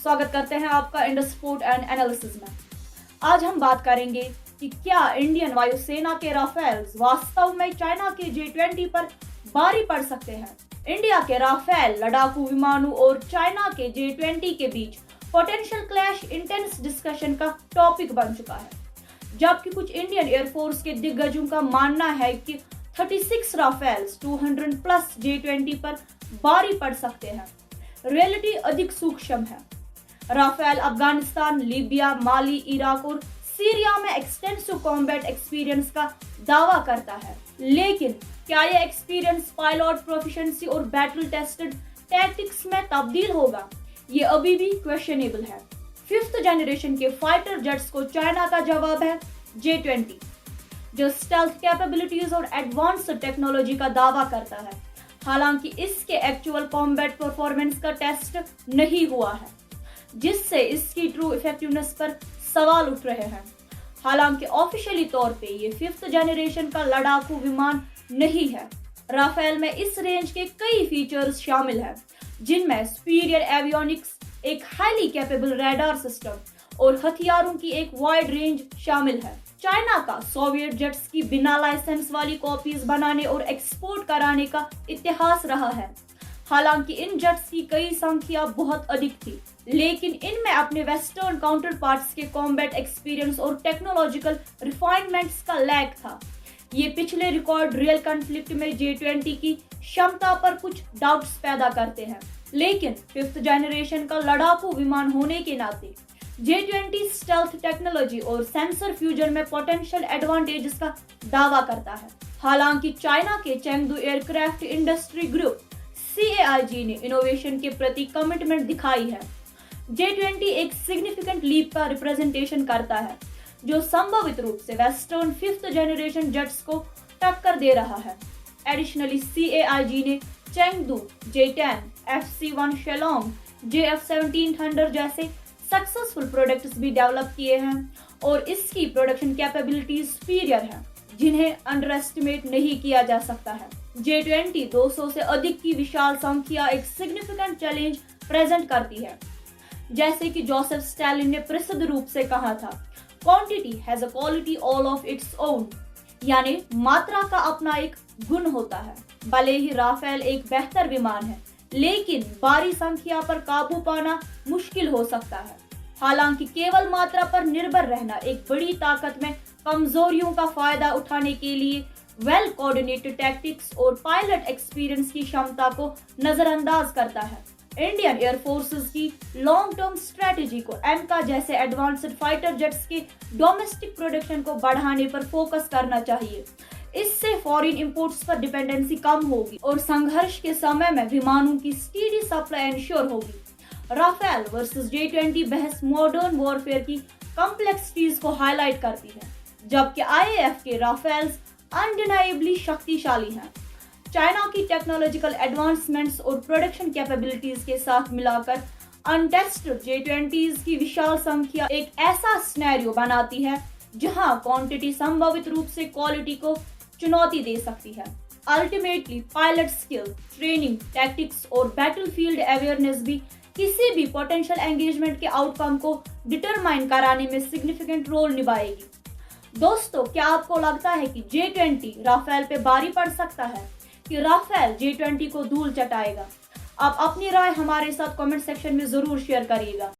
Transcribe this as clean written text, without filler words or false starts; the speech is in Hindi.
स्वागत करते हैं आपका इंडस स्पोर्ट एंड एनालिसिस में। आज हम बात करेंगे कि क्या इंडियन वायुसेना के राफेल्स वास्तव में चाइना के J-20 पर भारी पड़ सकते हैं। इंडिया के राफेल लड़ाकू विमानों और चाइना के J-20 के बीच पोटेंशियल क्लैश इंटेंस डिस्कशन का टॉपिक बन चुका है, जबकि कुछ इंडियन एयरफोर्स के दिग्गजों का मानना है कि 36 राफेल्स 200 प्लस J-20 पर भारी पड़ सकते हैं। रियलिटी अधिक सूक्ष्म है। राफेल अफगानिस्तान, लीबिया, माली, इराक और सीरिया में एक्सटेंसिव कॉम्बैट एक्सपीरियंस का दावा करता है, लेकिन क्या यह एक्सपीरियंस पायलट प्रोफिशिएंसी और बैटल टेस्टेड टैक्टिक्स में तब्दील होगा, ये अभी भी क्वेश्चनेबल है। 5th जनरेशन के फाइटर जेट्स को चाइना का जवाब है J-20, जो स्टेल्थ कैपेबिलिटीज और एडवांस्ड टेक्नोलॉजी का दावा करता है। हालांकि इसके एक्चुअल कॉम्बैट परफॉर्मेंस का टेस्ट नहीं हुआ है, जिससे इसकी ट्रू इफेक्टिवनेस पर सवाल उठ रहे हैं। हालांकि ऑफिशियली तौर पे ये 5th जनरेशन का लड़ाकू विमान नहीं है। राफेल में इस रेंज के कई फीचर्स शामिल हैं, जिनमें सुपीरियर एवियोनिक्स, एक हाईली कैपेबल रडार सिस्टम और हथियारों की एक वाइड रेंज शामिल है। चाइना का सोवियत जेट्स की बिना लाइसेंस वाली कॉपीज बनाने और एक्सपोर्ट कराने का इतिहास रहा है। हालांकि इन जेट्स की कई संख्या बहुत अधिक थी, लेकिन इनमें अपने वेस्टर्न काउंटर पार्ट्स के कॉम्बैट एक्सपीरियंस और टेक्नोलॉजिकल रिफाइनमेंट्स का लैक था। ये पिछले रिकॉर्ड रियल कॉन्फ्लिक्ट में J-20 की क्षमता पर कुछ डाउट्स पैदा करते हैं, लेकिन 5th जनरेशन का लड़ाकू विमान होने के नाते J-20 स्टेल्थ टेक्नोलॉजी और सेंसर फ्यूजन में पोटेंशियल एडवांटेजेस का दावा करता है। हालांकि चाइना के Chengdu aircraft industry group CAIG ने इनोवेशन के प्रति कमिटमेंट दिखाई है। J-20 एक सिग्निफिकेंट लीप का रिप्रेजेंटेशन करता है, जो संभावित रूप से वेस्टर्न 5th जनरेशन जेट्स को टक्कर दे रहा है। एडिशनली CAIG ने Chengdu, J-10, FC-1 शेलोंग, JF-17 thunder जैसे सक्सेसफुल प्रोडक्ट्स भी डेवलप किए हैं और इसकी प्रोडक्शन कैपेबिलिटीज सुपीरियर है, जिन्हें अंडर एस्टिमेट नहीं किया जा सकता है। J-20 200 से अधिक की विशाल संख्या एक सिग्निफिकेंट चैलेंज प्रेजेंट करती है। जैसे कि जोसेफ स्टालिन ने प्रसिद्ध रूप से कहा था, quantity has a quality all of its own, यानी मात्रा का अपना एक गुण होता है। भले ही राफेल एक बेहतर विमान है, लेकिन भारी संख्या पर काबू पाना मुश्किल हो सकता है। हालांकि केवल मात्रा पर निर्भर रहना एक बड़ी ताकत में कमजोरियों का फायदा उठाने के लिए वेल कोऑर्डिनेटेड टैक्टिक्स और पायलट एक्सपीरियंस की क्षमता को नजरअंदाज करता है। इंडियन एयरफोर्सेस की लॉन्ग टर्म स्ट्रेटेजी को एमका जैसे एडवांस्ड फाइटर जेट्स के डोमेस्टिक प्रोडक्शन को बढ़ाने पर फोकस करना चाहिए। इससे फॉरेन इंपोर्ट्स पर डिपेंडेंसी कम होगी और संघर्ष के समय में विमानों की स्टीडी सप्लाई इंश्योर होगी। राफेल वर्सेस J-20 बहस मॉडर्न वॉरफेयर की कॉम्प्लेक्सिटीज को हाईलाइट करती है, जबकि IAF के राफेल्स अनडिनाइबली शक्तिशाली हैं। चाइना की टेक्नोलॉजिकल एडवांसमेंट्स और प्रोडक्शन कैपेबिलिटीज के साथ मिलाकर अनटेस्टेड J-20s की विशाल संख्या एक ऐसा सिनेरियो बनाती है जहां क्वांटिटी संभावित रूप से क्वालिटी को चुनौती दे सकती है। Ultimately pilot skill, training, tactics और बैटलफील्ड अवेयरनेस भी किसी भी पोटेंशियल एंगेजमेंट के आउटकम को डिटरमाइन कराने में सिग्निफिकेंट रोल निभाएगी। दोस्तों, क्या आपको लगता है कि J-20 राफेल पे भारी पड़ सकता है कि राफेल J-20 को धूल चटाएगा? आप अपनी राय हमारे साथ कमेंट सेक्शन में जरूर शेयर करिएगा।